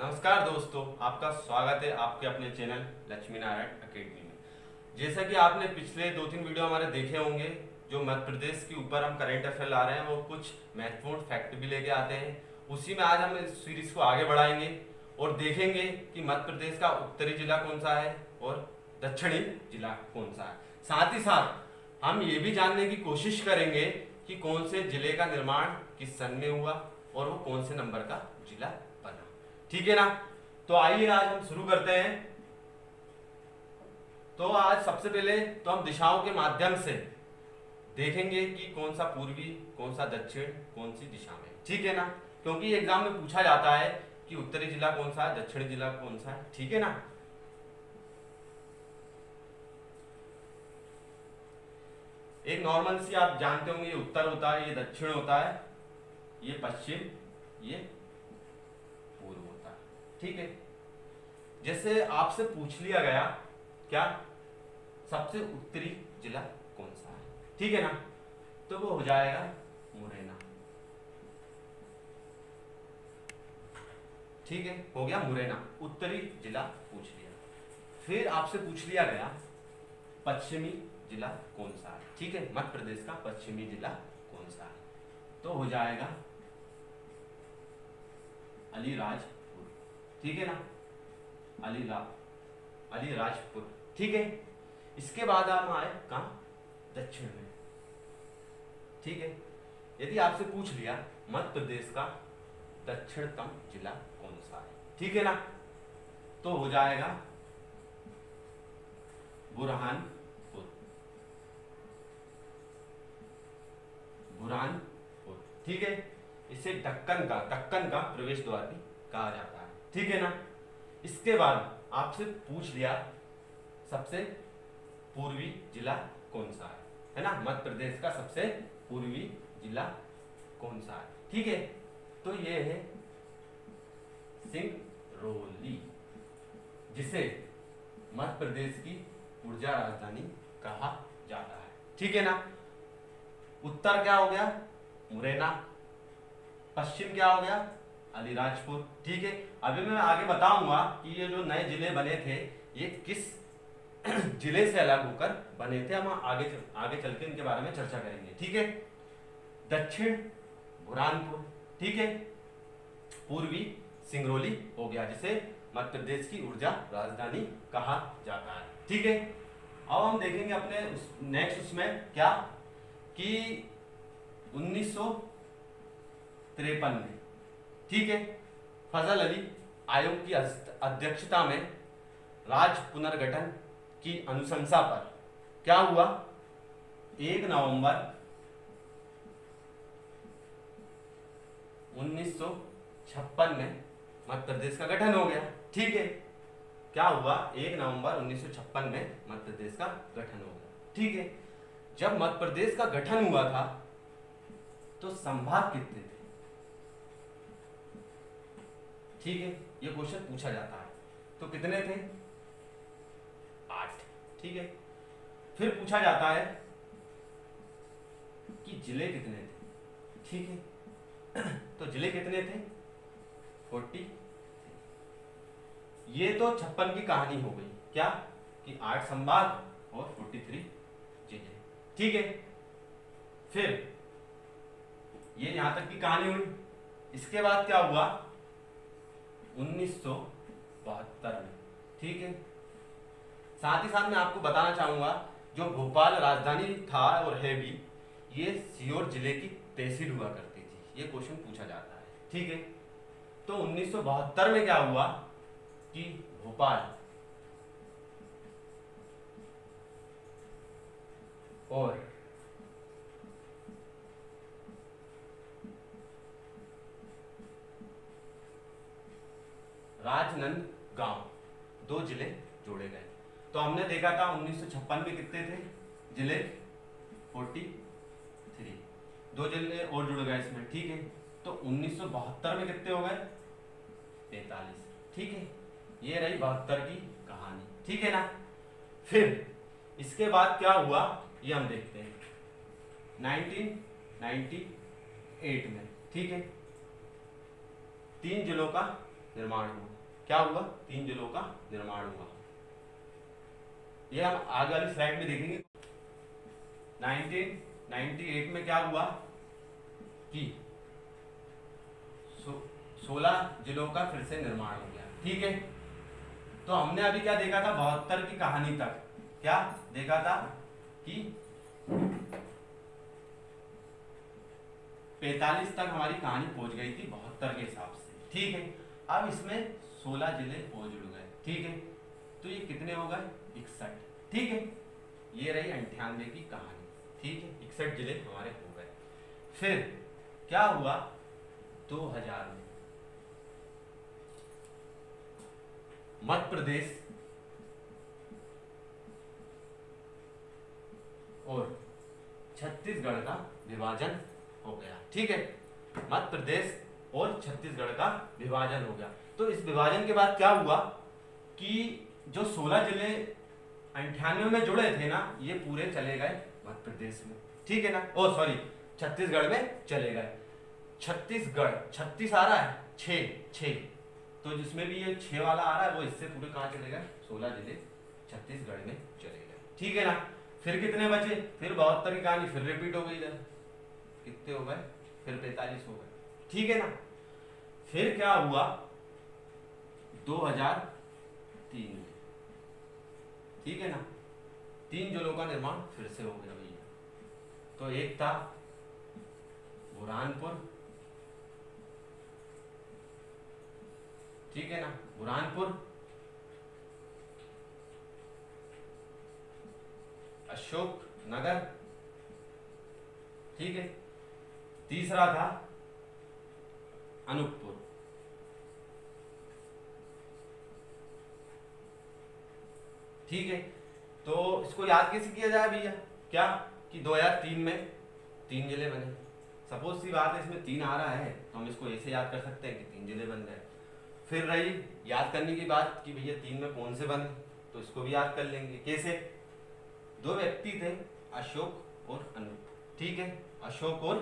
नमस्कार दोस्तों, आपका स्वागत है आपके अपने चैनल लक्ष्मी नारायण अकेडमी में। जैसा कि आपने पिछले 2-3 वीडियो हमारे देखे होंगे, जो मध्य प्रदेश के ऊपर हम करंट अफेयर ला रहे हैं वो कुछ महत्वपूर्ण फैक्ट भी लेके आते हैं। उसी में आज हम इस सीरीज को आगे बढ़ाएंगे और देखेंगे कि मध्य प्रदेश का उत्तरी जिला कौन सा है और दक्षिणी जिला कौन सा है। साथ ही साथ हम ये भी जानने की कोशिश करेंगे कि कौन से जिले का निर्माण किस सन में हुआ और वो कौन से नंबर का जिला बना। ठीक है ना। तो आइए आज हम शुरू करते हैं। तो आज सबसे पहले तो हम दिशाओं के माध्यम से देखेंगे कि कौन सा पूर्वी, कौन सा दक्षिण, कौन सी दिशा में। ठीक है ना, क्योंकि एग्जाम में पूछा जाता है कि उत्तरी जिला कौन सा है, दक्षिणी जिला कौन सा है। ठीक है ना। एक नॉर्मल सी आप जानते होंगे, ये उत्तर होता है, ये दक्षिण होता है, ये पश्चिम, ये पूर्व होता है। ठीक है। जैसे आपसे पूछ लिया गया क्या सबसे उत्तरी जिला कौन सा है, ठीक है ना, तो वो हो जाएगा मुरैना। ठीक है, हो गया मुरैना, उत्तरी जिला पूछ लिया। फिर आपसे पूछ लिया गया पश्चिमी जिला कौन सा है। ठीक है, मध्य प्रदेश का पश्चिमी जिला कौन सा है, तो हो जाएगा अलीराजपुर। ठीक है ना, अलीराजपुर। ठीक है। इसके बाद हम आए कहाँ, दक्षिण में। ठीक है, यदि आपसे पूछ लिया मध्य प्रदेश का दक्षिणतम जिला कौन सा है, ठीक है ना, तो हो जाएगा बुरहानपुर। बुरहानपुर। ठीक है। इसे दक्कन का प्रवेश द्वार भी कहा जाता है। ठीक है ना। इसके बाद आपसे पूछ लिया सबसे पूर्वी जिला कौन सा है ना, मध्य प्रदेश का सबसे पूर्वी जिला कौन सा है। ठीक है, तो ये है सिंगरौली, जिसे मध्य प्रदेश की ऊर्जा राजधानी कहा जाता है। ठीक है ना। उत्तर क्या हो गया, मुरैना। पश्चिम क्या हो गया, अलीराजपुर। ठीक है। अभी मैं आगे बताऊंगा कि ये जो नए जिले बने थे ये किस जिले से अलग होकर बने थे। हम आगे चल के इनके बारे में चर्चा करेंगे। ठीक है। दक्षिण बुरहानपुर, ठीक है, पूर्वी सिंगरौली हो गया, जिसे मध्य प्रदेश की ऊर्जा राजधानी कहा जाता है। ठीक है। अब हम देखेंगे अपने नेक्स्ट उसमें क्या कि 1953 में, ठीक है, फजल अली आयोग की अध्यक्षता में राज्य पुनर्गठन की अनुशंसा पर क्या हुआ, 1 नवंबर 1956 में मध्य प्रदेश का गठन हो गया। ठीक है। क्या हुआ, 1 नवंबर 1956 में मध्य प्रदेश का गठन हो गया। ठीक है। जब मध्य प्रदेश का गठन हुआ था तो संभाग कितने थे, ठीक है, ये क्वेश्चन पूछा जाता है। तो कितने थे, 8। ठीक है। फिर पूछा जाता है कि जिले कितने थे। ठीक है। तो जिले कितने थे, 40। ये तो 56 की कहानी हो गई, क्या कि 8 संभाग और 43 जिले। ठीक है। फिर ये यहां तक की कहानी हुई। इसके बाद क्या हुआ, 1972 में। ठीक है। साथ ही साथ मैं आपको बताना चाहूंगा जो भोपाल राजधानी था और है भी, ये सीहोर जिले की तहसील हुआ करती थी। ये क्वेश्चन पूछा जाता है। ठीक है। तो 1972 में क्या हुआ कि भोपाल और राजनांदगांव 2 जिले जोड़े गए। तो हमने देखा था 1956 में कितने थे जिले, 43। 2 जिले और जुड़ गए इसमें। ठीक है। तो 1972 में कितने हो गए, 43। ठीक है। ये रही 72 की कहानी। ठीक है ना। फिर इसके बाद क्या हुआ ये हम देखते हैं 1998 में। ठीक है। 3 जिलों का निर्माण हुआ। क्या हुआ? 3 जिलों का निर्माण हुआ। ये हम आगे वाली स्लाइड में देखेंगे। 1998 में क्या हुआ कि 16 जिलों का फिर से निर्माण हो गया। ठीक है, तो हमने अभी क्या देखा था? 72 की कहानी तक क्या देखा था कि 45 तक हमारी कहानी पहुंच गई थी 72 के हिसाब से। ठीक है, अब इसमें 16 जिले और जुड़ गए। ठीक है, तो ये कितने हो गए? 61। ठीक है, ये रही 98 की कहानी। ठीक है, 61 जिले हमारे हो गए। फिर क्या हुआ? 2000 में मध्य प्रदेश और छत्तीसगढ़ का विभाजन हो गया। ठीक है, मध्य प्रदेश और छत्तीसगढ़ का विभाजन हो गया। तो इस विभाजन के बाद क्या हुआ कि जो 16 जिले 98 में जुड़े थे ना, ये पूरे चले गए मध्य प्रदेश में। ठीक है ना, ओ सॉरी, छत्तीसगढ़ में चले गए। छत्तीसगढ़ 36 आ रहा है, 6 तो जिसमें भी ये 6 वाला आ रहा है वो इससे पूरे कहाँ चले गए? 16 जिले छत्तीसगढ़ में चले गए। ठीक है ना, फिर कितने बचे? फिर 72 की कहानी फिर रिपीट हो गई इधर। कितने हो गए? फिर 45 हो गए। ठीक है ना, फिर क्या हुआ? 2003 में, ठीक है ना, 3 जिलों का निर्माण फिर से हो गया भैया। तो एक था बुरहानपुर, ठीक है ना, बुरहानपुर, अशोक नगर, ठीक है, तीसरा था अनूपपुर। ठीक है, तो इसको याद कैसे किया जाए भैया? क्या कि 2003 में 3 जिले बने। सपोज सी बात है इसमें 3 आ रहा है तो हम इसको ऐसे याद कर सकते हैं कि 3 जिले बन गए। फिर रही याद करने की बात कि भैया 3 में कौन से बने, तो इसको भी याद कर लेंगे। कैसे? 2 व्यक्ति थे, अशोक और अनूप। ठीक है, अशोक और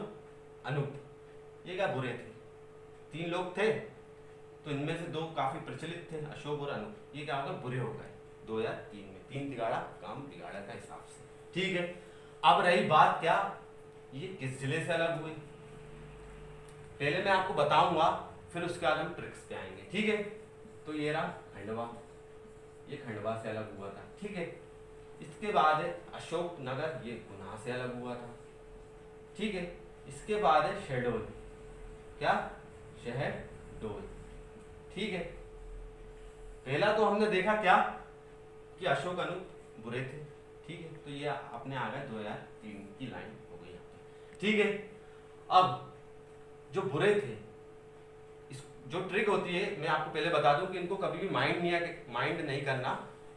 अनूप, ये क्या बुरे थे? 3 लोग थे, तो इनमें से 2 काफी प्रचलित थे, अशोक और अनूप। ये क्या होगा? बुरे हो गए 2003 में। 3 तिगाड़ा काम बिगाड़ा का हिसाब से। ठीक है, अब रही बात क्या, ये किस जिले से अलग हुए? पहले मैं आपको बताऊंगा, फिर उसके बाद हम ट्रिक्स पे आएंगे। ठीक है, तो ये रहा खंडवा, ये खंडवा से अलग हुआ था। ठीक है, इसके बाद है अशोक नगर, ये गुना से अलग हुआ था। ठीक है, इसके बाद है शहडोल, क्या? शहडोल। ठीक है, पहला तो हमने देखा क्या कि अशोक अनूप बुरे थे। ठीक है, तो ये अपने आ गए 2003 की लाइन हो गई यहाँ पे। ठीक है, अब जो बुरे थे, इस जो ट्रिक होती है मैं आपको पहले बता दूं कि इनको कभी भी माइंड नहीं करना,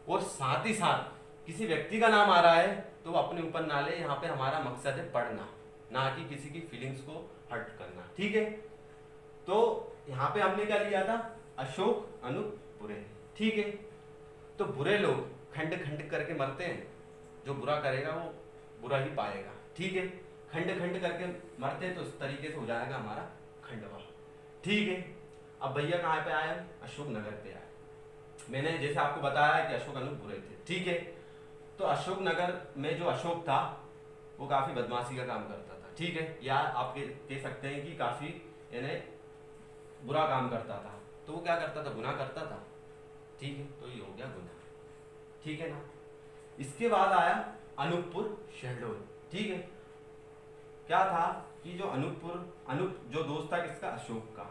और साथ ही साथ किसी व्यक्ति का नाम आ रहा है तो अपने ऊपर ना ले। यहाँ पे हमारा मकसद है पढ़ना, ना कि किसी की फीलिंग्स को हर्ट करना। ठीक है, तो यहाँ पे हमने क्या लिया था? अशोक अनूप बुरे। ठीक है, तो बुरे लोग खंड खंड करके मरते हैं, जो बुरा करेगा वो बुरा ही पाएगा। ठीक है, खंड खंड करके मरते हैं, तो इस तरीके से हो जाएगा हमारा खंडवा। ठीक है, अब भैया कहाँ पे आए? अशोक नगर पे आए। मैंने जैसे आपको बताया कि अशोक अनूप बुरे थे। ठीक है, तो अशोक नगर में जो अशोक था वो काफी बदमाशी का काम करता था। ठीक है, या आप कह सकते हैं कि काफी यानी बुरा काम करता था। तो वो क्या करता था? गुनाह करता था। ठीक है, तो ये हो गया गुनाह। ठीक है ना, इसके बाद आया अनूपपुर शहडोल। ठीक है, क्या था कि जो अनूप जो दोस्त था किसका? अशोक का,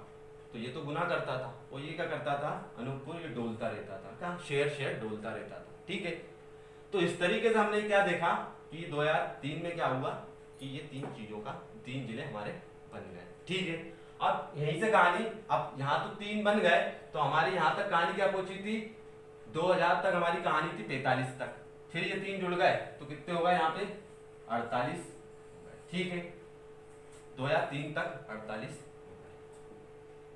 तो ये तो गुनाह करता था, और ये क्या करता था? अनूपपुर ये डोलता रहता था। क्या? शेर डोलता रहता था। ठीक है, तो इस तरीके से हमने क्या देखा कि 2003 में क्या हुआ कि ये 3 चीजों का 3 जिले हमारे बन गए। ठीक है, अब यहीं से कहानी, अब यहाँ तो 3 बन गए, तो हमारी यहाँ तक कहानी क्या पहुंची थी? 2000 तक हमारी कहानी थी 45 तक। फिर ये 3 जुड़ गए तो कितने हो गए यहाँ पे? 48 हो गए। ठीक है, 2003 तक 48 हो गए।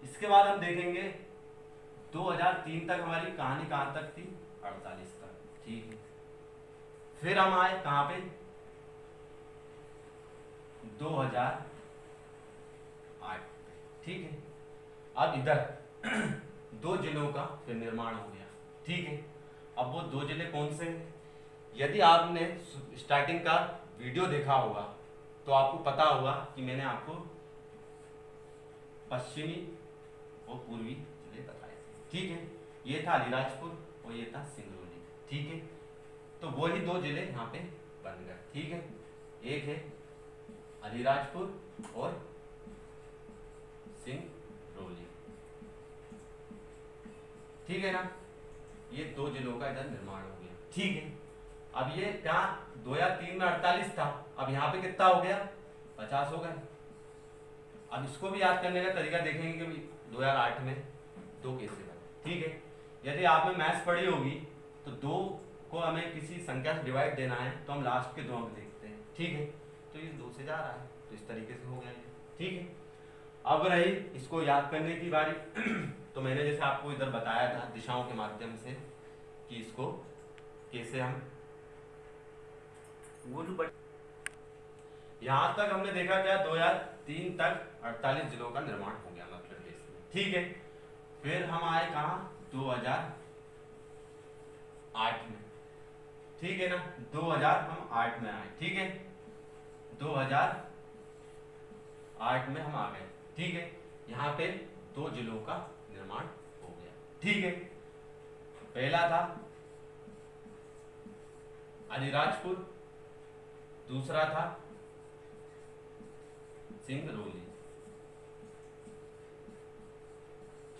इसके बाद हम देखेंगे 2003 तक हमारी कहानी कहाँ तक थी? 48 तक। ठीक है, फिर हम आए कहाँ पे? 2008। ठीक है, अब इधर दो जिलों का फिर निर्माण हो गया। ठीक है, अब वो दो जिले कौन से हैं? यदि आपने स्टार्टिंग का वीडियो देखा होगा तो आपको पता होगा कि मैंने आपको पश्चिमी और पूर्वी जिले बताए थे। ठीक है, ये था अलीराजपुर और ये था सिंगरौली। ठीक है, तो वही दो जिले यहाँ पे बन गए। ठीक है, एक है अलीराजपुर और सिंगरौली। ठीक है ना, ये दो जिलों का इधर निर्माण हो गया। ठीक है, अब ये क्या 2003 में 48 था, अब यहाँ पे कितना हो गया 50 हो गए। अब इसको भी याद करने का तरीका देखेंगे कि 2008 में दो कैसे बने। ठीक है, यदि आपने मैथ्स पढ़ी होगी तो दो को हमें किसी संख्या से डिवाइड देना है तो हम लास्ट के दो अंक देखते हैं। ठीक है, तो ये 2 से जा रहा है, तो इस तरीके से हो गया ये। ठीक है, अब रही इसको याद करने की बारी तो मैंने जैसे आपको इधर बताया था दिशाओं के माध्यम से कि इसको कैसे हम यहां तक हमने देखा क्या 2003 तक 48 जिलों का निर्माण हो गया मध्य प्रदेश में। ठीक है, फिर हम आए कहा 2008 में। ठीक है ना, 2000 हम 8 में आए। ठीक है, 2008 में हम आ गए। ठीक है, यहाँ पे दो जिलों का निर्माण हो गया। ठीक है, पहला था अलीराजपुर, दूसरा था सिंगरौली।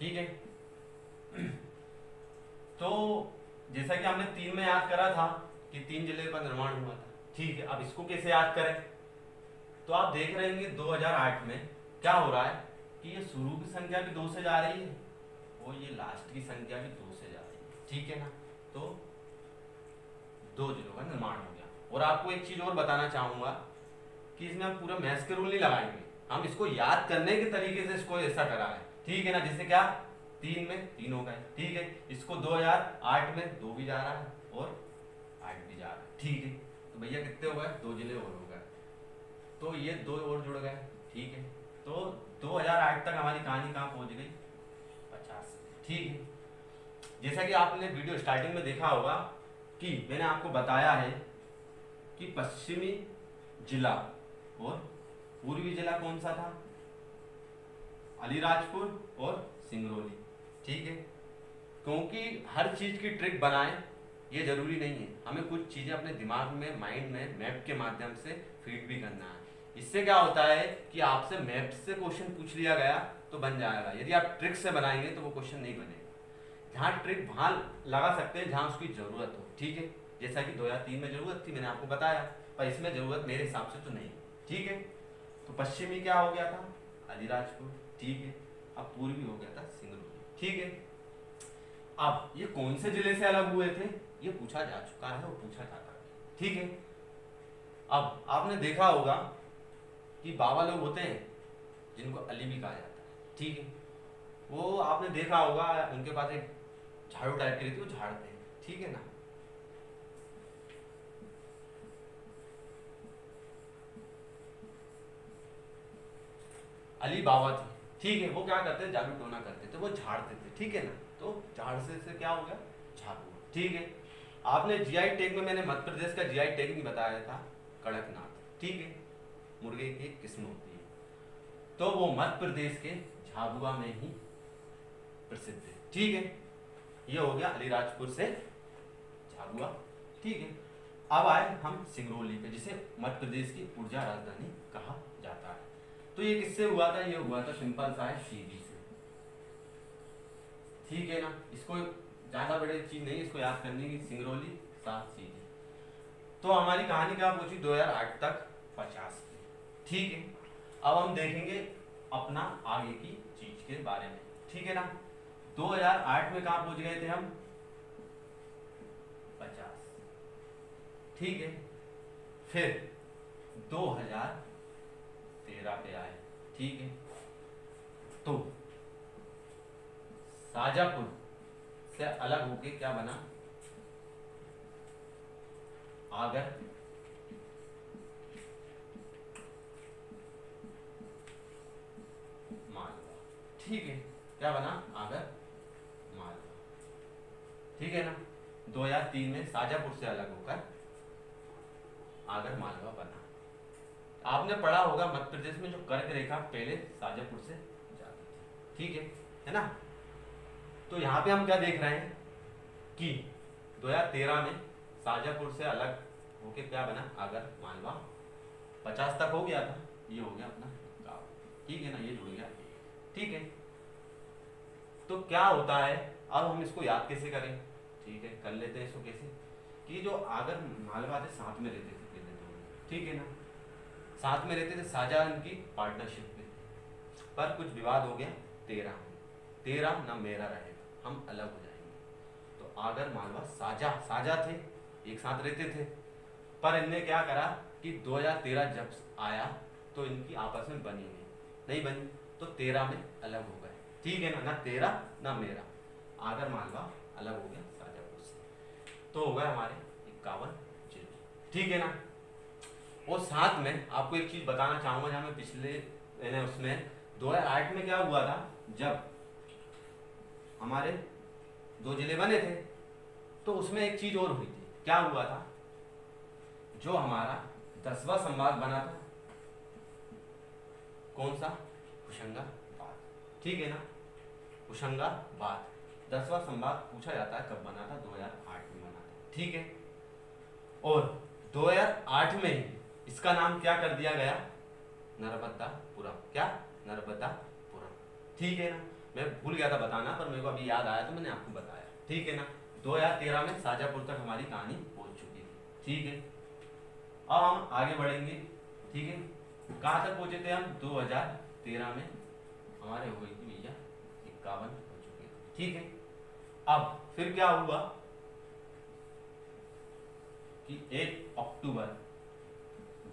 ठीक है, तो जैसा कि हमने 3 में याद करा था कि 3 जिले का निर्माण हुआ था। ठीक है, अब इसको कैसे याद करें? तो आप देख रहे हैं 2008 में क्या हो रहा है कि ये शुरू की संख्या भी 2 से जा रही है और ये लास्ट की संख्या भी 2 से जा रही है। ठीक है ना, तो दो जिलों का निर्माण हो गया। और आपको एक चीज और बताना चाहूंगा कि इसमें हम पूरा मैथ्स के रूल नहीं लगाएंगे, हम इसको याद करने के तरीके से इसको ऐसा करा है। ठीक है ना, जैसे क्या 3 में 3 हो गए। ठीक है, इसको 2008 में 2 भी जा रहा है और 8 भी जा रहा है। ठीक है, तो भैया कितने हो गए 2 जिले और हो गए, तो ये 2 और जुड़ गए। ठीक है, तो 2008 तक हमारी कहानी कहाँ पहुंच गई 50। ठीक है, जैसा कि आपने वीडियो स्टार्टिंग में देखा होगा कि मैंने आपको बताया है कि पश्चिमी जिला और पूर्वी जिला कौन सा था, अलीराजपुर और सिंगरौली। ठीक है, क्योंकि हर चीज की ट्रिक बनाए ये जरूरी नहीं है, हमें कुछ चीजें अपने दिमाग में माइंड में मैप के माध्यम से फीड भी करना है। इससे क्या होता है कि आपसे मैप से क्वेश्चन पूछ लिया गया तो बन जाएगा, यदि आप ट्रिक से बनाएंगे तो वो क्वेश्चन नहीं बनेगा। जहाँ ट्रिक वहां लगा सकते हैं जहाँ उसकी जरूरत हो। ठीक है, जैसा कि 2003 में जरूरत थी, मैंने आपको बताया, पर इसमें जरूरत मेरे हिसाब से तो नहीं। ठीक है, तो पश्चिमी क्या हो गया था अलीराजपुर। ठीक है, अब पूर्वी हो गया था सिंगरौली। ठीक है, अब ये कौन से जिले से अलग हुए थे ये पूछा जा चुका है और पूछा जाता है। ठीक है, अब आपने देखा होगा कि बाबा लोग होते हैं जिनको अली भी कहा जाता है। ठीक है, वो आपने देखा होगा उनके पास एक झाड़ू टाइप की रहती है, वो झाड़ते हैं। ठीक है ना, अली बाबा थे। ठीक है, वो क्या करते थे जादू टोना करते थे, वो झाड़ते थे। ठीक है ना, तो झाड़ से क्या हो गया झाड़ू। ठीक है, आपने जीआई टैग में मैंने मध्य प्रदेश का जीआई टैग नहीं बताया था कड़कनाथ। ठीक है, मुर्गे की एक किस्म होती है, तो वो मध्य प्रदेश के झाबुआ में ही प्रसिद्ध है। ठीक है, ये हो गया अलीराजपुर से झाबुआ। ठीक है, अब आए हम सिंगरौली पे, जिसे मध्य प्रदेश की ऊर्जा राजधानी कहा जाता है। तो ये किससे हुआ था? ये हुआ था सिंपल सा है सीधी से। ठीक है ना, इसको ज्यादा बड़ी चीज नहीं इसको याद करनी की, सिंगरौली 7 सीधी। तो हमारी कहानी क्या पहुंची 2008 तक 50 पे। ठीक है, अब हम देखेंगे अपना आगे की चीज के बारे में। ठीक है ना, 2008 में कहां पहुंच गए थे हम 50। ठीक है, फिर 2013 पे आए। ठीक है, तो शाजापुर से अलग होके क्या बना आगर मालवा। ठीक है, क्या बना आगर मालवा। ठीक है ना। 2003 में शाजापुर से अलग होकर आगर मालवा बना। आपने पढ़ा होगा मध्य प्रदेश में जो कर्क रेखा पहले शाजापुर से जाती थी। ठीक है ना। तो यहाँ पे हम क्या देख रहे हैं कि 2013 में शाजापुर से अलग होके क्या बना, आगर मालवा। 50 तक हो गया था, ये हो गया अपना गाँव। ठीक है ना, ये जुड़ गया। ठीक है, तो क्या होता है, अब हम इसको याद कैसे करें। ठीक है, कर लेते हैं इसको कैसे, कि जो आगर मालवा थे साथ में रहते थे पहले तो। ठीक है ना, साथ में रहते थे, साझा उनकी पार्टनरशिप में, पर कुछ विवाद हो गया 13 ना मेरा रहेगा, हम अलग हो जाएंगे। तो आगर मालवा साझा थे, एक साथ रहते थे, पर इनने क्या करा कि 2013 जब आया तो इनकी आपस में बनी नहीं बनी, तो 13 में अलग हो गए। ठीक है ना 13 ना मेरा, आगर मालवा अलग हो गया शाजापुर से, तो हो गए हमारे 51 जिले। ठीक है ना। और साथ में आपको एक चीज बताना चाहूंगा, जहां मैं पिछले उसमें 2008 में क्या हुआ था, जब हमारे 2 जिले बने थे, तो उसमें एक चीज और हुई थी। क्या हुआ था, जो हमारा 10वां संभाग बना था, कौन सा, होशंगाबाद। ठीक है ना, होशंगाबाद 10वां संभाग पूछा जाता है कब बना था, 2008 में बना था। ठीक है, और 2008 में इसका नाम क्या कर दिया गया, नर्मदापुरम। क्या, नर्मदापुरम। ठीक है ना, मैं भूल गया था बताना, पर मेरे को अभी याद आया तो मैंने आपको बताया। ठीक है ना, 2013 में शाजापुर तक हमारी कहानी पहुंच चुकी थी। ठीक है, अब हम आगे बढ़ेंगे। ठीक है, कहां तक पहुंचे थे हम, 2013 में हमारे हो गई थी भैया 51 हो चुके थे। ठीक है, अब फिर क्या हुआ कि 1 अक्टूबर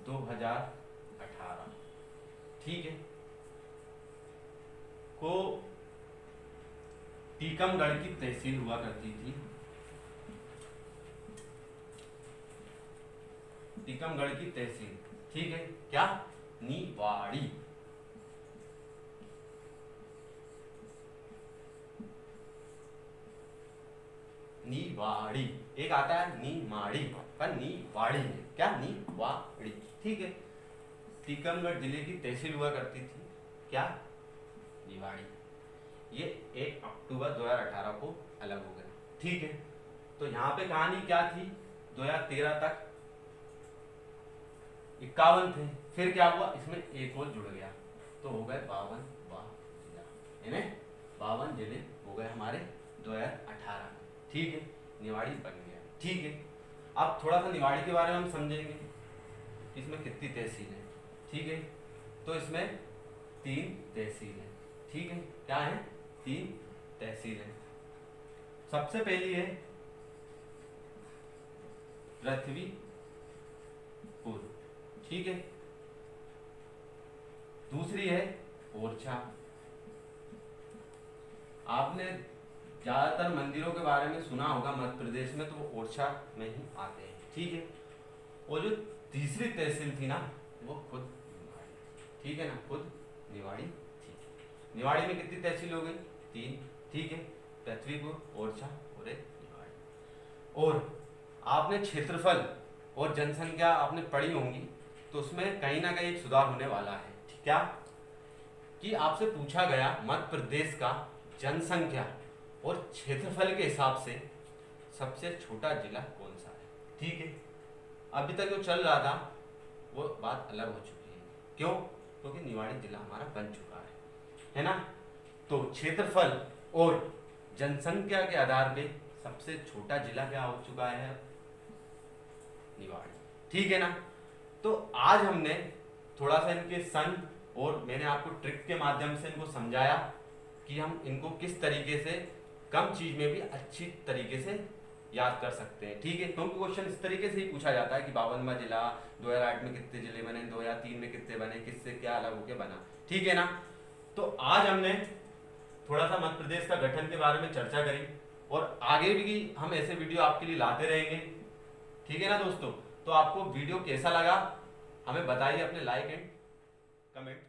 2018, ठीक है, को टीकमगढ़ की तहसील हुआ करती थी, टीकमगढ़ की तहसील। ठीक है, क्या, निवाड़ी। निवाड़ी, एक आता है नीमाड़ी, पर निवाड़ी है, क्या, निवाड़ी। ठीक है, टीकमगढ़ जिले की तहसील हुआ करती थी, क्या, निवाड़ी। ये 1 अक्टूबर 2018 को अलग हो गया। ठीक है, तो यहाँ पे कहानी क्या थी, 2013 तक 51 थे, फिर क्या हुआ, इसमें एक और जुड़ गया, तो हो गए 52 जिला, 52 जिले हो गए हमारे 2018 में। ठीक है, निवाड़ी बन गया। ठीक है, अब थोड़ा सा निवाड़ी के बारे में हम समझेंगे, इसमें कितनी तहसील है। ठीक है, तो इसमें 3 तहसील है। ठीक है, क्या है, 3 तहसील है। सबसे पहली है पृथ्वीपुर। ठीक है, दूसरी है ओरछा। आपने ज्यादातर मंदिरों के बारे में सुना होगा मध्य प्रदेश में, तो वो ओरछा में ही आते हैं। ठीक है, और जो तीसरी तहसील थी ना, वो खुद निवाड़ी। ठीक है ना, खुद निवाड़ी थी। निवाड़ी में कितनी तहसील हो गई, 3। ठीक है, पृथ्वीपुर, ओरछा और एक निवाड़ी। और आपने क्षेत्रफल और जनसंख्या आपने पढ़ी होंगी, तो उसमें कहीं ना कहीं एक सुधार होने वाला है। क्या, कि आपसे पूछा गया मध्य प्रदेश का जनसंख्या और क्षेत्रफल के हिसाब से सबसे छोटा जिला कौन सा है। ठीक है, अभी तक जो चल रहा था वो बात अलग हो चुकी है। क्यों, क्योंकि निवाड़ी जिला हमारा बन चुका है ना। तो क्षेत्रफल और जनसंख्या के आधार पे सबसे छोटा जिला क्या हो चुका है, निवाड़ी। ठीक है ना। तो आज हमने थोड़ा सा इनके सन, और मैंने आपको ट्रिक के माध्यम से इनको समझाया कि हम इनको किस तरीके से कम चीज में भी अच्छी तरीके से याद कर सकते हैं। ठीक है, क्योंकि क्वेश्चन इस तरीके से ही पूछा जाता है कि 52वां जिला 2008 में कितने जिले बने, 2003 में कितने बने, किससे क्या अलग होके बना। ठीक है ना। तो आज हमने थोड़ा सा मध्य प्रदेश का गठन के बारे में चर्चा करी, और आगे भी हम ऐसे वीडियो आपके लिए लाते रहेंगे। ठीक है ना दोस्तों। तो आपको वीडियो कैसा लगा हमें बताइए अपने लाइक एंड कमेंट